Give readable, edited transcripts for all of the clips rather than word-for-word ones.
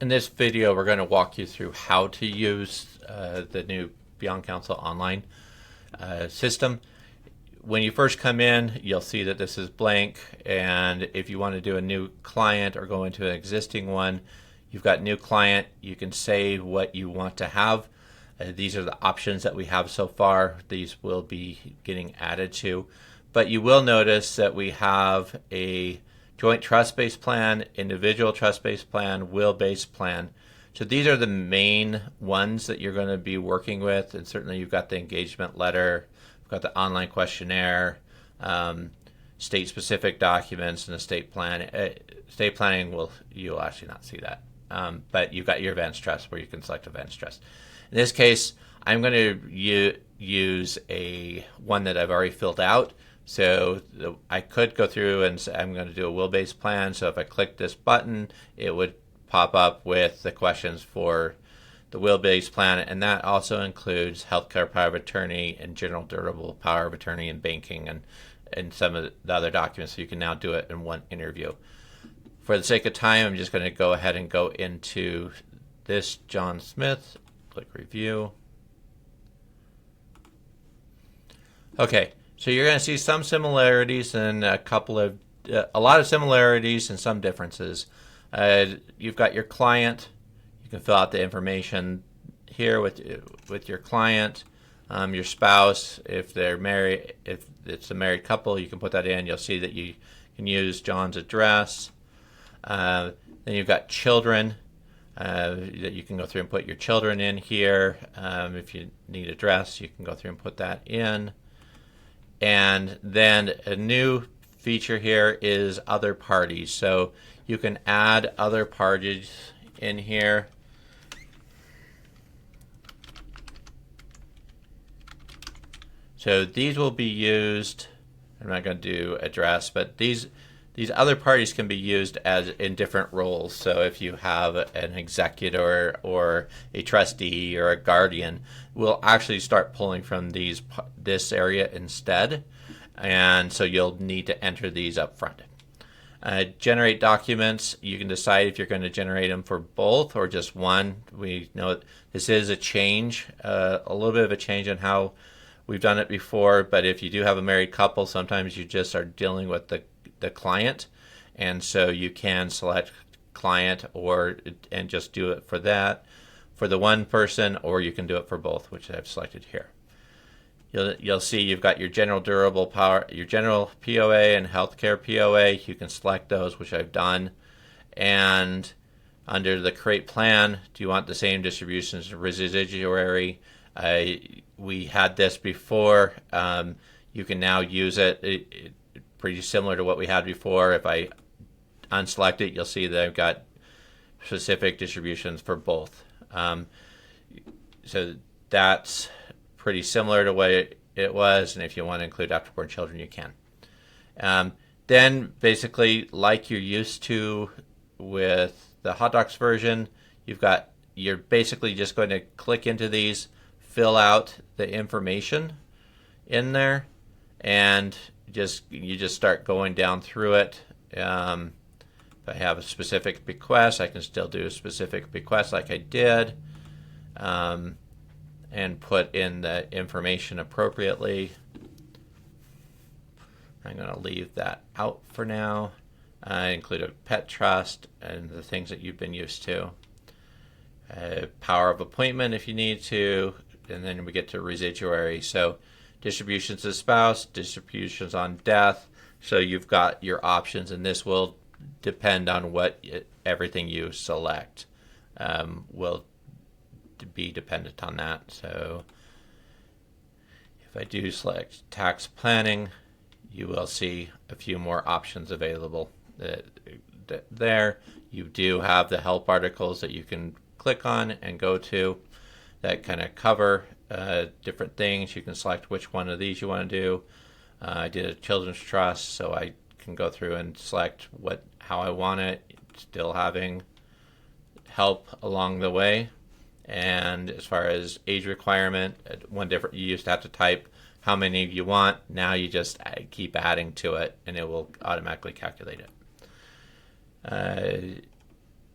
In this video, we're going to walk you through how to use the new Beyond Counsel online system. When you first come in, you'll see that this is blank, and if you want to do a new client or go into an existing one, you've got new client. You can say what you want to have. These are the options that we have so far. These will be getting added to, but you will notice that we have a joint trust-based plan, individual trust-based plan, will-based plan. So these are the main ones that you're going to be working with, and certainly you've got the engagement letter, you've got the online questionnaire, state-specific documents, and estate plan. Estate planning, you'll actually not see that, but you've got your advanced trust where you can select advanced trust. In this case, I'm going to use a one that I've already filled out. So I could go through and say I'm going to do a will-based plan. So if I click this button, it would pop up with the questions for the will-based plan. And that also includes healthcare power of attorney and general durable power of attorney and banking and some of the other documents. So you can now do it in one interview. For the sake of time, I'm just going to go ahead and go into this John Smith, click review. Okay. So you're going to see some similarities and a lot of similarities and some differences. You've got your client. You can fill out the information here with your client, your spouse. If they're married, if it's a married couple, you can put that in. You'll see that you can use John's address. Then you've got children that you can go through and put your children in here. If you need address, you can go through and put that in. And then a new feature here is other parties. So you can add other parties in here. So these will be used, I'm not going to do address, but these other parties can be used as in different roles. So if you have an executor or a trustee or a guardian, we'll actually start pulling from this area instead. And so you'll need to enter these up front. Generate documents. You can decide if you're going to generate them for both or just one. We know this is a change, a little bit of a change in how we've done it before. But if you do have a married couple, sometimes you just are dealing with the client, and so you can select client and just do it for that for the one person, or you can do it for both, which I've selected here. You'll see you've got your general durable power, your general POA and healthcare POA. You can select those, which I've done. And under the create plan, do you want the same distributions as residuary? We had this before. You can now use it. Pretty similar to what we had before. If I unselect it, you'll see that I've got specific distributions for both. So that's pretty similar to what it was, and if you want to include afterborn children, you can. Then basically, like you're used to with the Hot Docs version, you're basically just going to click into these, fill out the information in there, and you just start going down through it. If I have a specific bequest, I can still do a specific bequest like I did, and put in the information appropriately. I'm going to leave that out for now. Include a pet trust and the things that you've been used to. Power of appointment if you need to, and then we get to residuary. So distributions to spouse, distributions on death. So you've got your options, and this will depend on everything you select will be dependent on that. So if I do select tax planning, you will see a few more options available there. You do have the help articles that you can click on and go to that kind of cover different things. You can select which one of these you want to do. I did a children's trust, so I can go through and select how I want it, still having help along the way. And as far as age requirement, you used to have to type how many you want. Now you just keep adding to it, and it will automatically calculate it.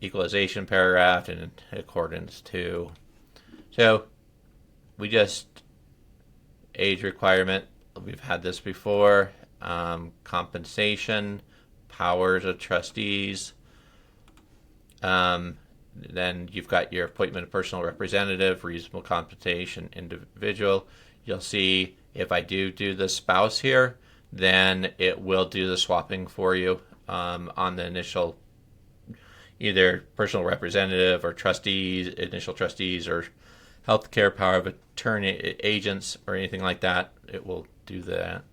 equalization paragraph in accordance to. So we just age requirement. We've had this before. Compensation, powers of trustees. Then you've got your appointment of personal representative, reasonable compensation, individual. You'll see if I do the spouse here, then it will do the swapping for you on the initial either personal representative or trustees, initial trustees, or healthcare power of attorney agents or anything like that. It will do that.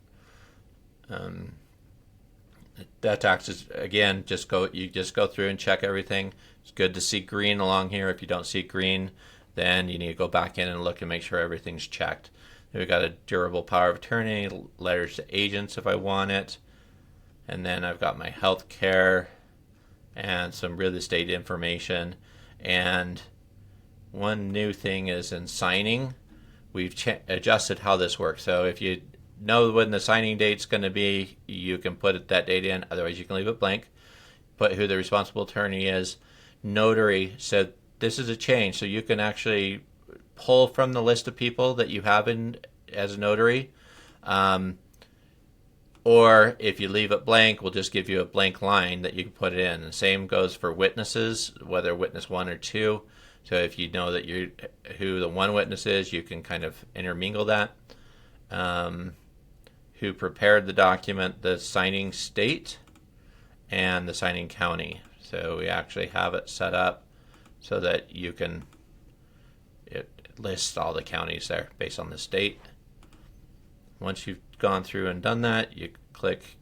That taxes again. You just go through and check everything. It's good to see green along here. If you don't see green, then you need to go back in and look and make sure everything's checked. We've got a durable power of attorney, letters to agents if I want it, and then I've got my health care and some real estate information. And one new thing is in signing, we've adjusted how this works. So if you know when the signing date's going to be, you can put that date in. Otherwise, you can leave it blank. Put who the responsible attorney is. Notary, so this is a change. So you can actually pull from the list of people that you have in as a notary. Or if you leave it blank, we'll just give you a blank line that you can put it in. The same goes for witnesses, whether witness 1 or 2. So if you know that who the one witness is, you can kind of intermingle that. Who prepared the document, the signing state, and the signing county. So we actually have it set up so that it lists all the counties there based on the state. Once you've gone through and done that, you click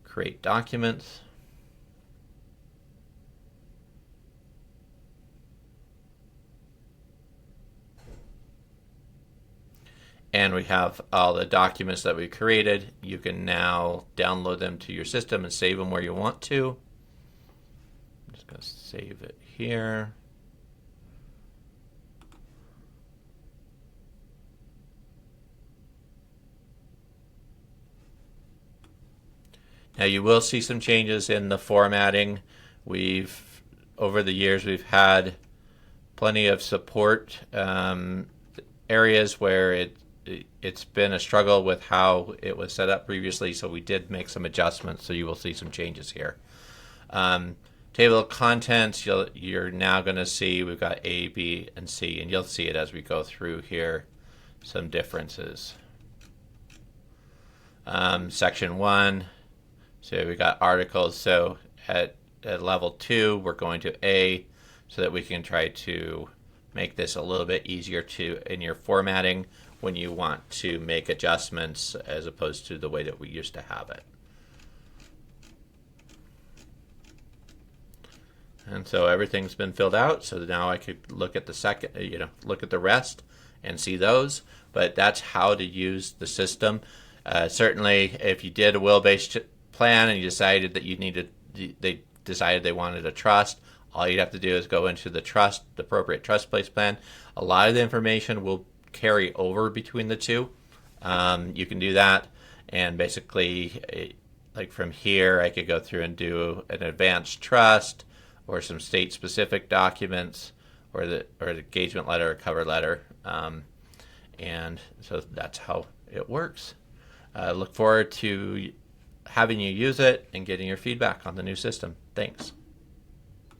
Create Documents. And we have all the documents that we created. You can now download them to your system and save them where you want to. I'm just going to save it here. Now you will see some changes in the formatting. Over the years, we've had plenty of support areas where it's been a struggle with how it was set up previously, so we did make some adjustments, so you will see some changes here. Table of contents, you're now going to see we've got A, B, and C, and you'll see it as we go through here, some differences. Section 1, so we got articles, so at level 2, we're going to A, so that we can try to make this a little bit easier in your formatting when you want to make adjustments as opposed to the way that we used to have it. And so everything's been filled out, so now I could look at look at the rest and see those. But that's how to use the system. Certainly, if you did a will-based plan and you decided that they decided they wanted a trust, all you'd have to do is go into the appropriate trust place plan. A lot of the information will carry over between the two. You can do that, and basically, like from here, I could go through and do an advanced trust or some state-specific documents or the engagement letter or cover letter, and so that's how it works. Look forward to having you use it and getting your feedback on the new system. Thanks.